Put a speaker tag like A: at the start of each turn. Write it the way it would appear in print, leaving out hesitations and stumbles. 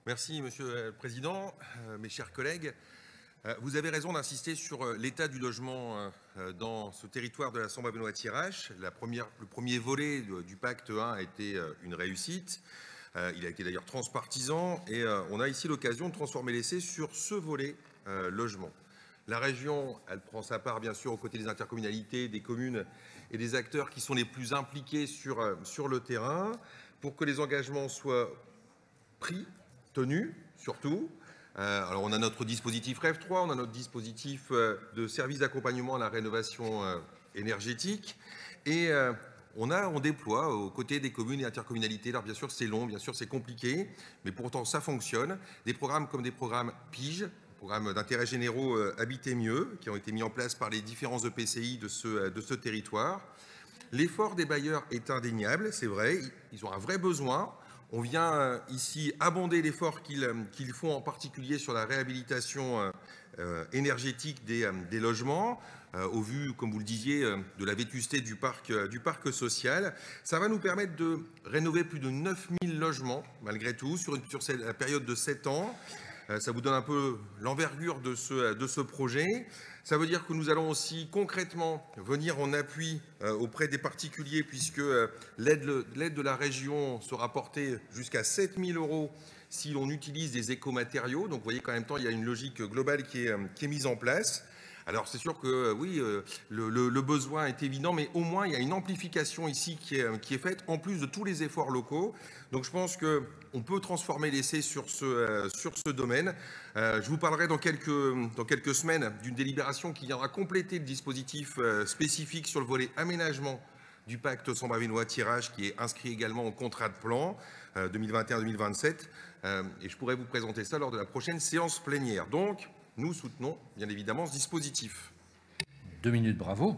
A: Merci, Monsieur le Président. Mes chers collègues, vous avez raison d'insister sur l'état du logement dans ce territoire de la Sambre-Avesnois-Thiérache. Le premier volet du pacte 1 a été une réussite. Il a été d'ailleurs transpartisan et on a ici l'occasion de transformer l'essai sur ce volet logement. La région, elle prend sa part bien sûr aux côtés des intercommunalités, des communes et des acteurs qui sont les plus impliqués sur le terrain pour que les engagements soient pris, tenus surtout. Alors on a notre dispositif REV 3, on a notre dispositif de service d'accompagnement à la rénovation énergétique et on déploie aux côtés des communes et intercommunalités. Alors bien sûr c'est long, bien sûr c'est compliqué, mais pourtant ça fonctionne. Des programmes comme des programmes PIGE, programmes d'intérêt généraux Habiter mieux, qui ont été mis en place par les différents EPCI de ce territoire. L'effort des bailleurs est indéniable, c'est vrai, ils ont un vrai besoin. On vient ici abonder l'effort qu'ils font en particulier sur la réhabilitation énergétique des logements, au vu, comme vous le disiez, de la vétusté du parc social. Ça va nous permettre de rénover plus de 9000 logements, malgré tout, sur la période de 7 ans. Ça vous donne un peu l'envergure de ce projet. Ça veut dire que nous allons aussi concrètement venir en appui auprès des particuliers puisque l'aide de la région sera portée jusqu'à 7 000 € si l'on utilise des écomatériaux. Donc vous voyez qu'en même temps, il y a une logique globale qui est mise en place. Alors c'est sûr que oui, le besoin est évident, mais au moins il y a une amplification ici qui est faite en plus de tous les efforts locaux. Donc je pense qu'on peut transformer l'essai sur ce domaine. Je vous parlerai dans quelques semaines d'une délibération qui viendra compléter le dispositif spécifique sur le volet aménagement du pacte Sambre-Avesnois-Thiérache qui est inscrit également au contrat de plan 2021-2027. Et je pourrais vous présenter ça lors de la prochaine séance plénière. Donc, nous soutenons bien évidemment ce dispositif.
B: 2 minutes, bravo.